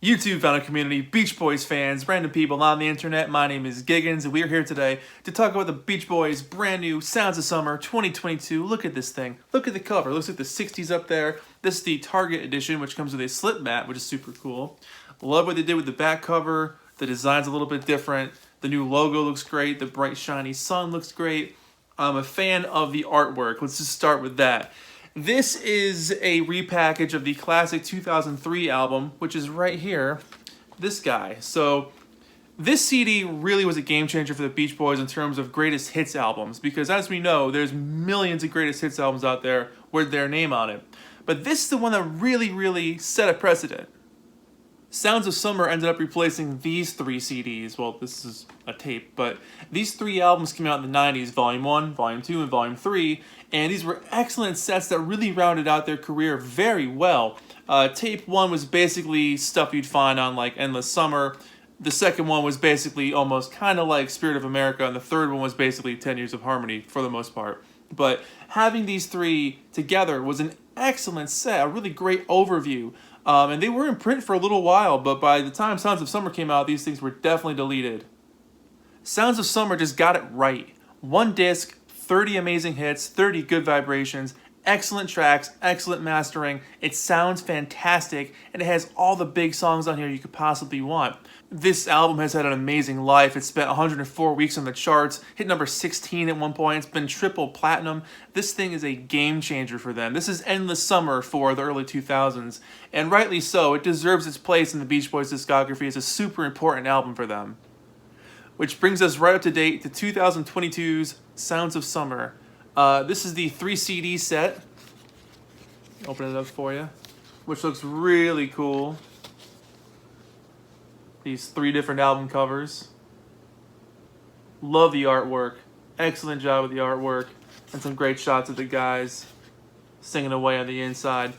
YouTube founder community, Beach Boys fans, random people on the internet. My name is Giggens, and we're here today to talk about the Beach Boys' brand new Sounds of Summer 2022. Look at this thing. Look at the cover. It looks like the 60s up there. This is the Target edition, which comes with a slip mat, which is super cool. Love what they did with the back cover. The design's a little bit different. The new logo looks great. The bright, shiny sun looks great. I'm a fan of the artwork. Let's just start with that. This is a repackage of the classic 2003 album, which is right here, this guy. So this CD really was a game changer for the Beach Boys in terms of greatest hits albums, because as we know, there's millions of greatest hits albums out there with their name on it. But this is the one that really set a precedent. Sounds of Summer ended up replacing these three CDs. Well, this is a tape, but these three albums came out in the 90s, Volume 1, Volume 2, and Volume 3, and these were excellent sets that really rounded out their career very well. Tape 1 was basically stuff you'd find on like Endless Summer. The second one was basically almost kind of like Spirit of America, and the third one was basically 10 Years of Harmony for the most part. But having these three together was an excellent set, a really great overview. And they were in print for a little while, but by the time Sounds of Summer came out, these things were definitely deleted. Sounds of Summer just got it right. One disc, 30 amazing hits, 30 good vibrations, excellent tracks, excellent mastering. It sounds fantastic, and it has all the big songs on here you could possibly want. This album has had an amazing life. It spent 104 weeks on the charts, hit number 16 at one point. It's been triple platinum. This thing is a game changer for them. This is Endless Summer for the early 2000s, and rightly so. It deserves its place in the Beach Boys discography as a super important album for them. Which brings us right up to date to 2022's Sounds of Summer. This is the 3 CD set. Open it up for you, which looks really cool. These 3 different album covers. Love the artwork. Excellent job with the artwork. And some great shots of the guys singing away on the inside.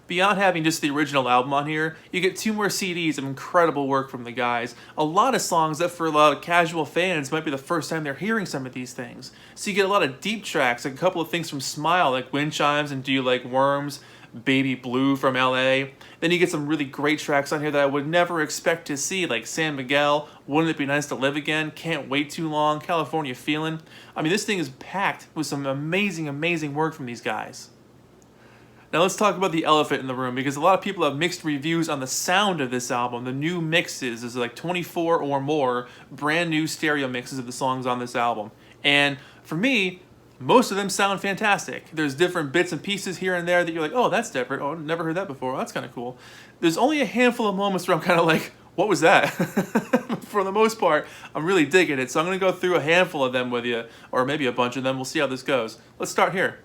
Beyond having just the original album on here, you get 2 more CDs of incredible work from the guys. A lot of songs that for a lot of casual fans might be the first time they're hearing some of these things. So you get a lot of deep tracks, like a couple of things from Smile, like Wind Chimes and Do You Like Worms, Baby Blue from LA. Then you get some really great tracks on here that I would never expect to see, like San Miguel, Wouldn't It Be Nice to Live Again, Can't Wait Too Long, California Feeling. I mean, this thing is packed with some amazing work from these guys. Now let's talk about the elephant in the room, because a lot of people have mixed reviews on the sound of this album. The new mixes, there's like 24 or more brand new stereo mixes of the songs on this album. And for me, most of them sound fantastic. There's different bits and pieces here and there that you're like, oh, that's different. Oh, I've never heard that before. Oh, that's kind of cool. There's only a handful of moments where I'm kind of like, what was that? For the most part, I'm really digging it. So I'm going to go through a handful of them with you, or maybe a bunch of them. We'll see how this goes. Let's start here.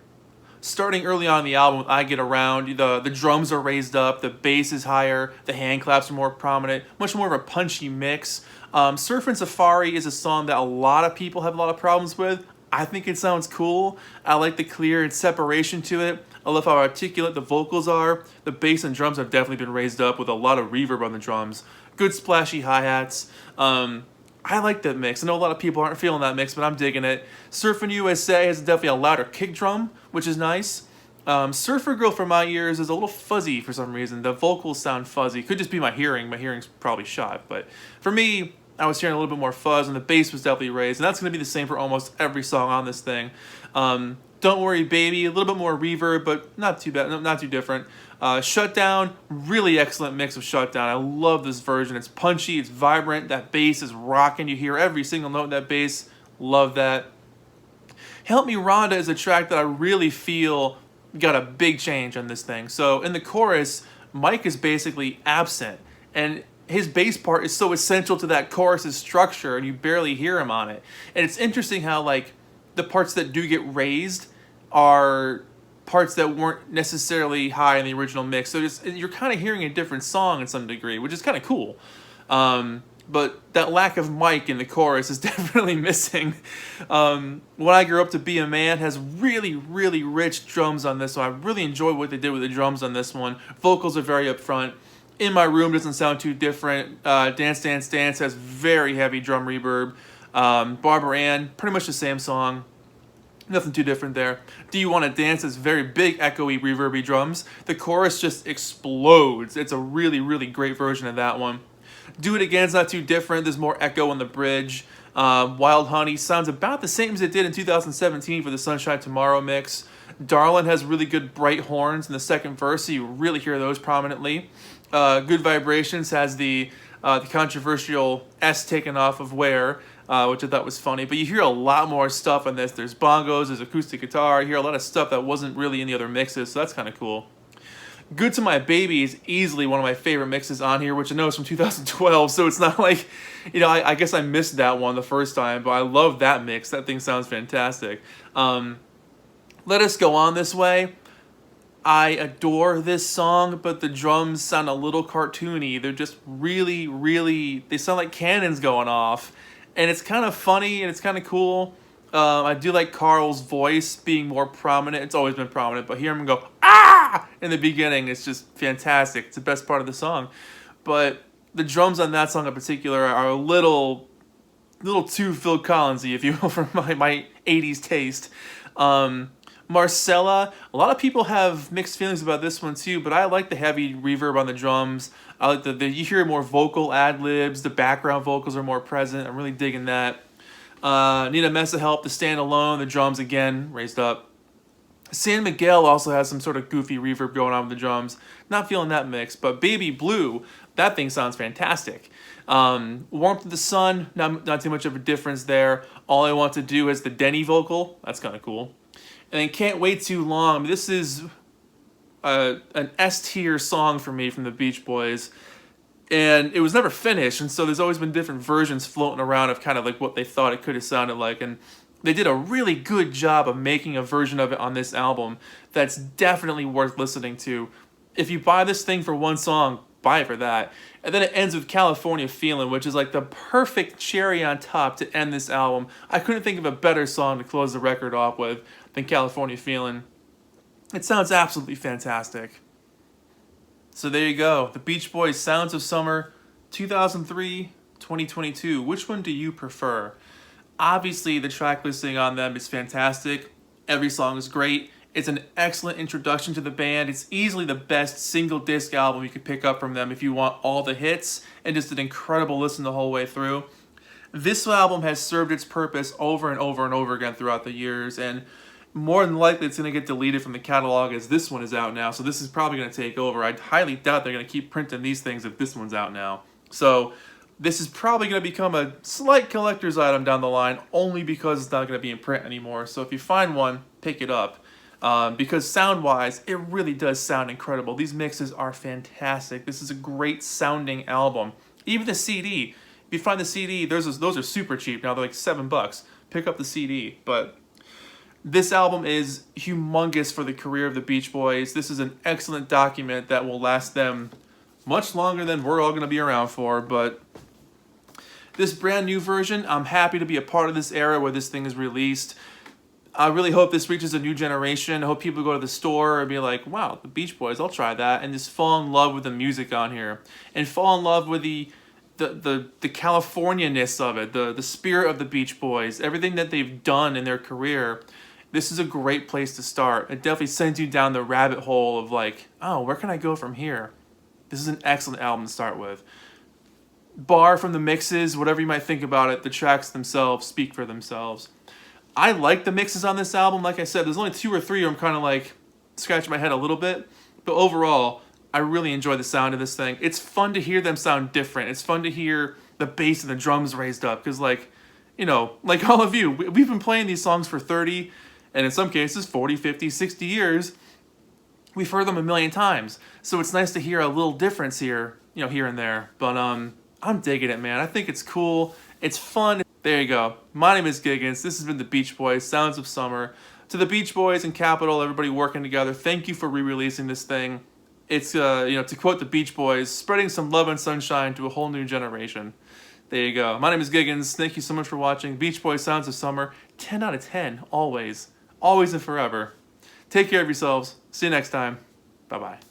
Starting early on in the album, I Get Around, the drums are raised up, the bass is higher, the hand claps are more prominent, much more of a punchy mix. Surfin' Safari is a song that a lot of people have a lot of problems with. I think it sounds cool. I like the clear and separation to it. I love how articulate the vocals are. The bass and drums have definitely been raised up with a lot of reverb on the drums. Good splashy hi-hats. I like that mix. I know a lot of people aren't feeling that mix, but I'm digging it. Surfin' USA has definitely a louder kick drum, which is nice. Surfer Girl for my ears is a little fuzzy for some reason. The vocals sound fuzzy. Could just be my hearing. My hearing's probably shot. But for me, I was hearing a little bit more fuzz, and the bass was definitely raised. And that's going to be the same for almost every song on this thing. Don't Worry Baby, a little bit more reverb, but not too bad, not too different. Shutdown, really excellent mix of Shutdown. I love this version. It's punchy, it's vibrant, that bass is rocking. You hear every single note in that bass. Love that. Help Me Rhonda is a track that I really feel got a big change on this thing. So in the chorus, Mike is basically absent, and his bass part is so essential to that chorus's structure, and you barely hear him on it. And it's interesting how like the parts that do get raised are parts that weren't necessarily high in the original mix. So you're kind of hearing a different song in some degree, which is kind of cool. But that lack of Mike in the chorus is definitely missing. When I Grew Up to Be a Man has really rich drums on this one. I really enjoyed what they did with the drums on this one. Vocals are very upfront. In My Room doesn't sound too different. Dance Dance Dance has very heavy drum reverb. Barbarian, pretty much the same song. Nothing too different there. Do You Want to Dance is very big, echoey, reverby drums. The chorus just explodes. It's a really, really great version of that one. Do It Again's not too different. There's more echo on the bridge. Wild Honey sounds about the same as it did in 2017 for the Sunshine Tomorrow mix. Darlin' has really good bright horns in the second verse, so you really hear those prominently. Good Vibrations has the controversial S taken off of Where, which I thought was funny. But you hear a lot more stuff on this. There's bongos, there's acoustic guitar. You hear a lot of stuff that wasn't really in the other mixes, so that's kind of cool. Good to My Baby is easily one of my favorite mixes on here, which I know is from 2012, so it's not like, I guess I missed that one the first time, but I love that mix. That thing sounds fantastic. Let Us Go On This Way. I adore this song, but the drums sound a little cartoony. They're just really, really, they sound like cannons going off. And it's kind of funny and it's kind of cool. I do like Carl's voice being more prominent. It's always been prominent, but hear him go, ah! In the beginning, it's just fantastic. It's the best part of the song. But the drums on that song in particular are a little too Phil Collins-y, if you will, for my 80s taste. Marcella, a lot of people have mixed feelings about this one too, but I like the heavy reverb on the drums. I like you hear more vocal ad-libs, the background vocals are more present. I'm really digging that. Need a Mess of Help to Stand Alone, the drums again, raised up. San Miguel also has some sort of goofy reverb going on with the drums. Not feeling that mix, but Baby Blue, that thing sounds fantastic. Warmth of the Sun, not too much of a difference there. All I Want to Do is the Denny vocal, that's kind of cool. And then Can't Wait Too Long. I mean, this is an S-tier song for me from the Beach Boys. And it was never finished, and so there's always been different versions floating around of kind of like what they thought it could have sounded like. And they did a really good job of making a version of it on this album that's definitely worth listening to. If you buy this thing for one song, buy it for that. And then it ends with California Feeling, which is like the perfect cherry on top to end this album. I couldn't think of a better song to close the record off with than California Feeling. It sounds absolutely fantastic. So there you go. The Beach Boys Sounds of Summer 2003-2022. Which one do you prefer? Obviously, the track listing on them is fantastic. Every song is great. It's an excellent introduction to the band. It's easily the best single disc album you could pick up from them if you want all the hits and just an incredible listen the whole way through. This album has served its purpose over and over and over again throughout the years, and more than likely it's going to get deleted from the catalog as this one is out now, so this is probably going to take over. I highly doubt they're going to keep printing these things if this one's out now. So this is probably going to become a slight collector's item down the line, only because it's not going to be in print anymore. So if you find one, pick it up. Because sound-wise, it really does sound incredible. These mixes are fantastic. This is a great sounding album. Even the CD, if you find the CD, those are super cheap now. They're like $7. Pick up the CD. But this album is humongous for the career of the Beach Boys. This is an excellent document that will last them much longer than we're all going to be around for. But this brand new version, I'm happy to be a part of this era where this thing is released. I really hope this reaches a new generation. I hope people go to the store and be like, wow, the Beach Boys, I'll try that. And just fall in love with the music on here. And fall in love with the California-ness of it, the spirit of the Beach Boys, everything that they've done in their career. This is a great place to start. It definitely sends you down the rabbit hole of like, oh, where can I go from here? This is an excellent album to start with. Bar from the mixes, whatever you might think about it, the tracks themselves speak for themselves. I like the mixes on this album. Like I said, there's only 2 or 3 I'm kind of like scratching my head a little bit. But overall, I really enjoy the sound of this thing. It's fun to hear them sound different. It's fun to hear the bass and the drums raised up. Because like, you know, like all of you, we've been playing these songs for 30, and in some cases 40, 50, 60 years. We've heard them a million times. So it's nice to hear a little difference here, you know, here and there. But I'm digging it, man. I think it's cool. It's fun. There you go. My name is Giggens. This has been the Beach Boys, Sounds of Summer. To the Beach Boys and Capitol, everybody working together, thank you for re-releasing this thing. It's, you know, to quote the Beach Boys, spreading some love and sunshine to a whole new generation. There you go. My name is Giggens. Thank you so much for watching. Beach Boys, Sounds of Summer. 10 out of 10, always. Always and forever. Take care of yourselves. See you next time. Bye-bye.